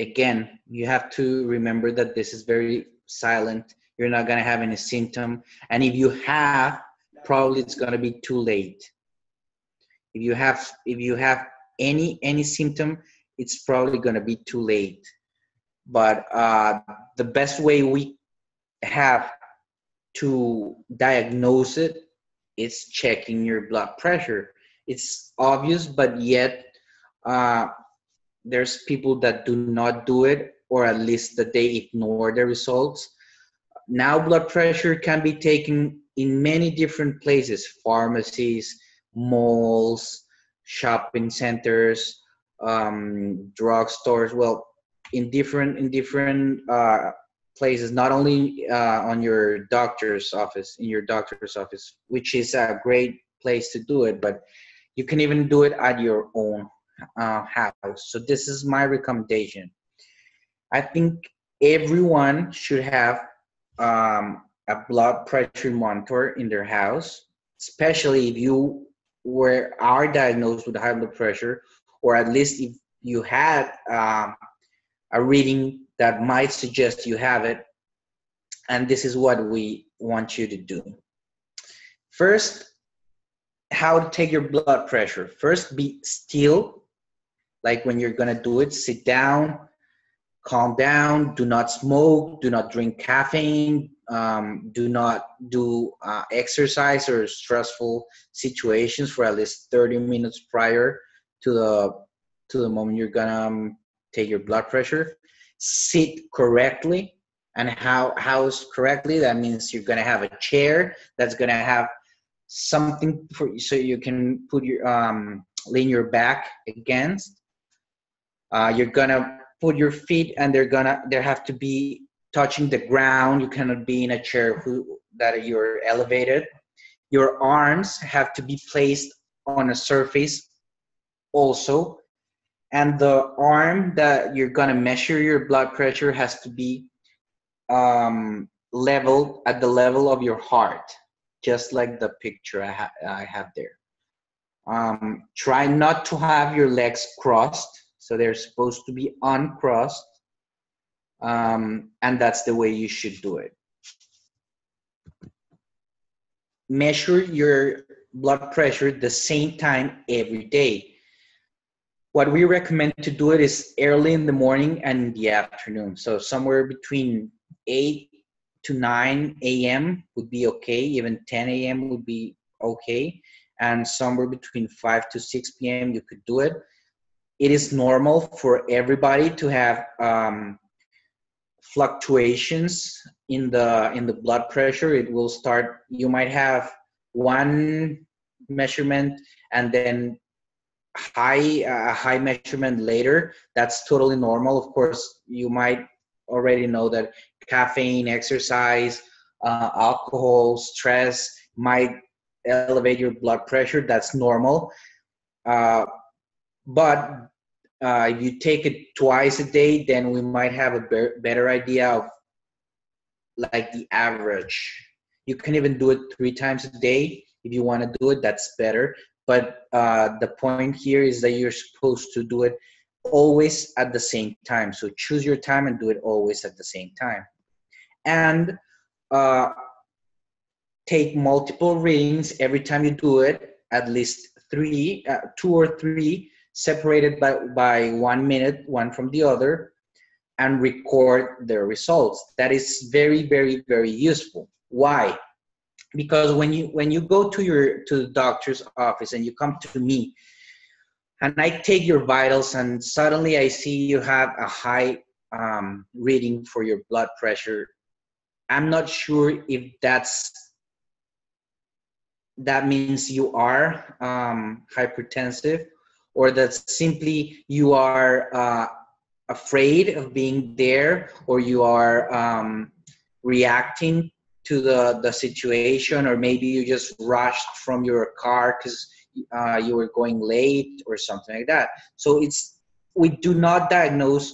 again, you have to remember that this is very silent. You're not going to have any symptom. And if you have, probably it's going to be too late. If you have any symptom, it's probably going to be too late. But the best way we have to diagnose it is checking your blood pressure. It's obvious, but yet uh, there's people that do not do it, or at least that they ignore the results. Now blood pressure can be taken in many different places: pharmacies, malls, shopping centers, drugstores. Well, in different places, not only on your doctor's office, in your doctor's office, which is a great place to do it, but you can even do it at your own house. So this is my recommendation. I think everyone should have a blood pressure monitor in their house, especially if you are diagnosed with high blood pressure, or at least if you had a reading that might suggest you have it. And this is what we want you to do. First, how to take your blood pressure. First, be still. Like when you're gonna do it, sit down, calm down, do not smoke, do not drink caffeine, do not do exercise or stressful situations for at least 30 minutes prior to the moment you're gonna take your blood pressure. Sit correctly. And how is correctly? That means you're gonna have a chair that's gonna have something for so you can put your lean your back against. You're gonna put your feet, and they have to be touching the ground. You cannot be in a chair that you're elevated. Your arms have to be placed on a surface also, and the arm that you're gonna measure your blood pressure has to be leveled at the level of your heart, just like the picture I have there. Try not to have your legs crossed. So they're supposed to be uncrossed, and that's the way you should do it. Measure your blood pressure the same time every day. What we recommend to do it is early in the morning and in the afternoon. So somewhere between 8 to 9 a.m. would be okay. Even 10 a.m. would be okay. And somewhere between 5 to 6 p.m. you could do it. It is normal for everybody to have fluctuations in the blood pressure. It will start. You might have one measurement and then a high measurement later. That's totally normal. Of course, you might already know that caffeine, exercise, alcohol, stress might elevate your blood pressure. That's normal. But if you take it twice a day, then we might have a better idea of like the average. You can even do it 3 times a day. If you want to do it, that's better. But the point here is that you're supposed to do it always at the same time. So choose your time and do it always at the same time. And take multiple readings every time you do it, at least 2 or 3, separated by 1 minute, one from the other, and record the results. That is very, very, very useful. Why? Because when you go to the doctor's office and you come to me, and I take your vitals, and suddenly I see you have a high reading for your blood pressure, I'm not sure if that means you are hypertensive, or that simply you are afraid of being there, or you are reacting to the situation, or maybe you just rushed from your car because you were going late or something like that. So we do not diagnose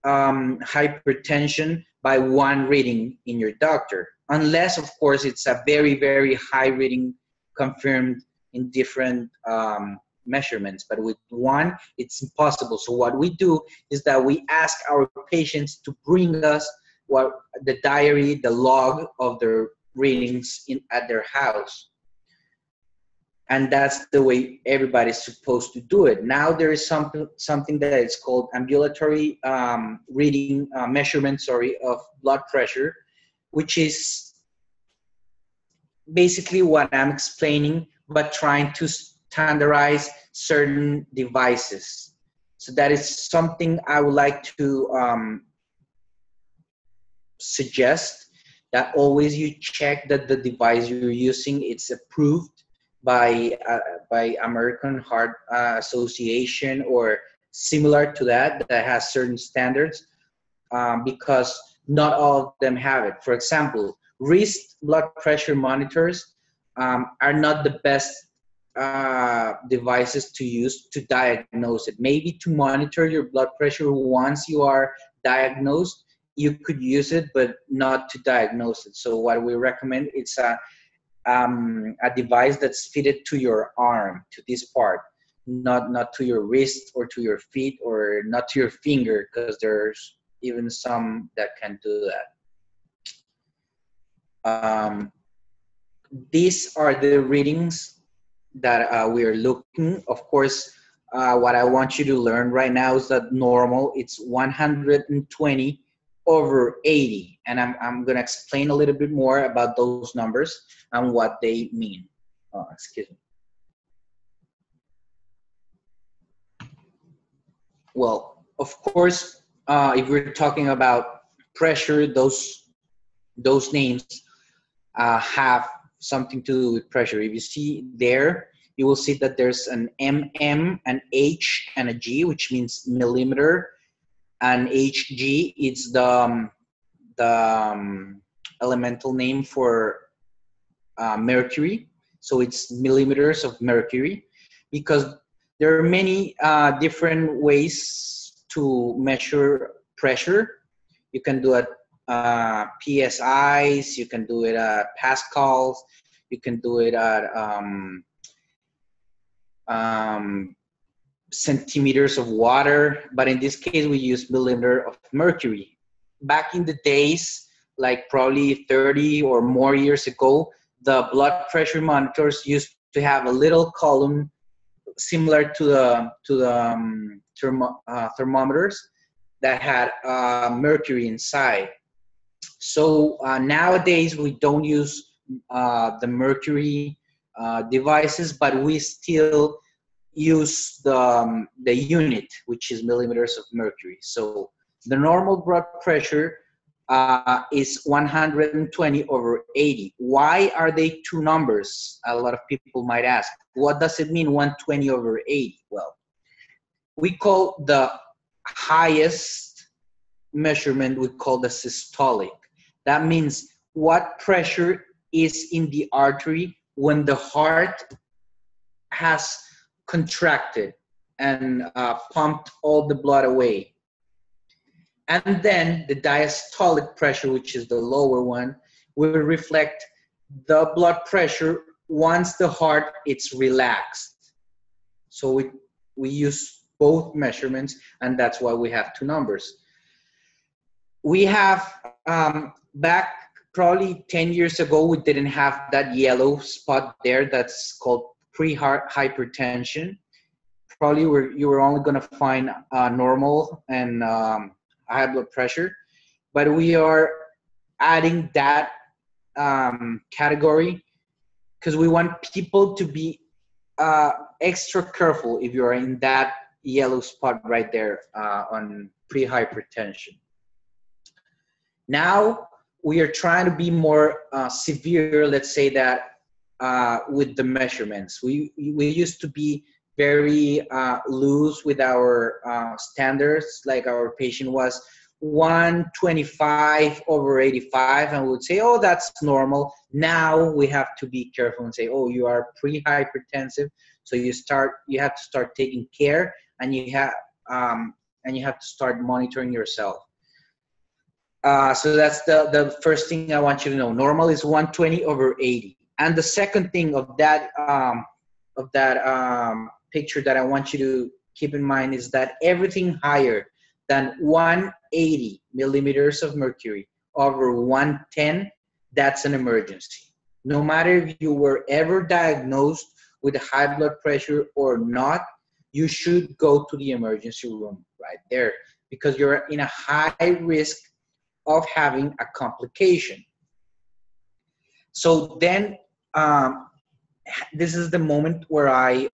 hypertension by one reading in your doctor, unless of course it's a very, very high reading confirmed in different measurements, but with one, it's impossible. So what we do is that we ask our patients to bring us the diary, the log of their readings at their house. And that's the way everybody's supposed to do it. Now there is something that is called ambulatory reading measurement, of blood pressure, which is basically what I'm explaining, but trying to standardize certain devices. So that is something I would like to suggest, that always you check that the device you're using, it's approved by American Heart Association or similar to that has certain standards, because not all of them have it. For example, wrist blood pressure monitors are not the best devices to use to diagnose it. Maybe to monitor your blood pressure once you are diagnosed, you could use it, but not to diagnose it. So what we recommend, it's a device that's fitted to your arm, to this part, not to your wrist or to your feet or not to your finger, because there's even some that can do that. These are the readings that we are looking. Of course, what I want you to learn right now is that normal, it's 120 over 80. And I'm going to explain a little bit more about those numbers and what they mean. Excuse me. Well, of course, if we're talking about pressure, those names have something to do with pressure. If you see there, you will see that there's an MM, an H, and a G, which means millimeter. And Hg, it's the elemental name for mercury. So it's millimeters of mercury, because there are many different ways to measure pressure. You can do it PSIs, you can do it at Pascals, you can do it at centimeters of water, but in this case we use millimeter of mercury. Back in the days, like probably 30 or more years ago, the blood pressure monitors used to have a little column similar to the thermometers that had mercury inside. So nowadays we don't use the mercury devices, but we still use the unit, which is millimeters of mercury. So the normal blood pressure is 120 over 80. Why are they two numbers? A lot of people might ask, what does it mean 120 over 80? Well, we call the highest measurement, we call the systolic. That means what pressure is in the artery when the heart has contracted and pumped all the blood away. And then the diastolic pressure, which is the lower one, will reflect the blood pressure once the heart is relaxed. So we use both measurements, and that's why we have two numbers. We have, back probably 10 years ago, we didn't have that yellow spot there that's called pre-hypertension. Probably you were only going to find normal and high blood pressure, but we are adding that category because we want people to be extra careful if you're in that yellow spot right there on pre-hypertension. Now we are trying to be more severe, let's say that, with the measurements. We used to be very loose with our standards, like our patient was 125 over 85 and we would say, oh, that's normal. Now we have to be careful and say, oh, you are pre-hypertensive, so you have to start taking care, and you have to start monitoring yourself. So that's the first thing I want you to know. Normal is 120 over 80. And the second thing of that picture that I want you to keep in mind is that everything higher than 180 millimeters of mercury over 110, that's an emergency. No matter if you were ever diagnosed with high blood pressure or not, you should go to the emergency room right there because you're in a high risk of having a complication. So then this is the moment where I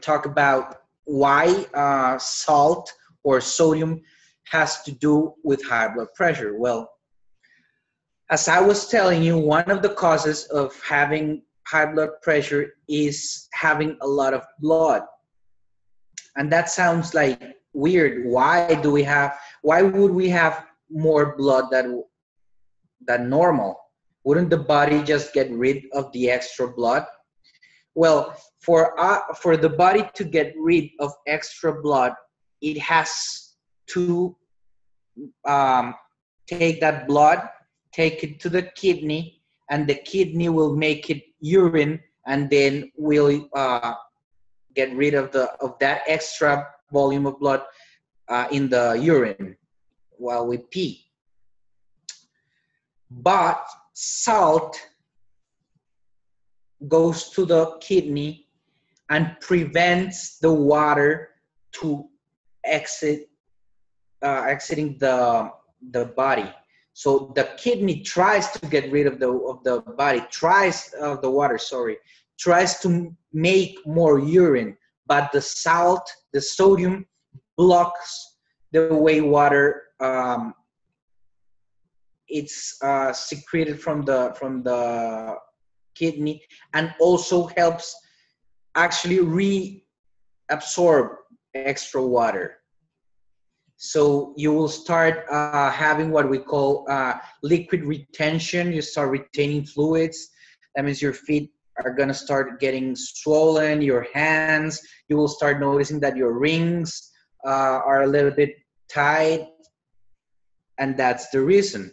talk about why salt or sodium has to do with high blood pressure. Well, as I was telling you, one of the causes of having high blood pressure is having a lot of blood. And that sounds like weird. Why would we have more blood than normal? Wouldn't the body just get rid of the extra blood? Well, for the body to get rid of extra blood, it has to take that blood, take it to the kidney, and the kidney will make it urine, and then will get rid of that extra volume of blood in the urine while we pee. But salt goes to the kidney and prevents the water to exiting the body. So the kidney tries to get rid of the water, tries to make more urine, but the sodium blocks the way water it's secreted from the kidney, and also helps actually reabsorb extra water. So you will start having what we call liquid retention. You start retaining fluids. That means your feet are going to start getting swollen, your hands. You will start noticing that your rings are a little bit tight. And that's the reason.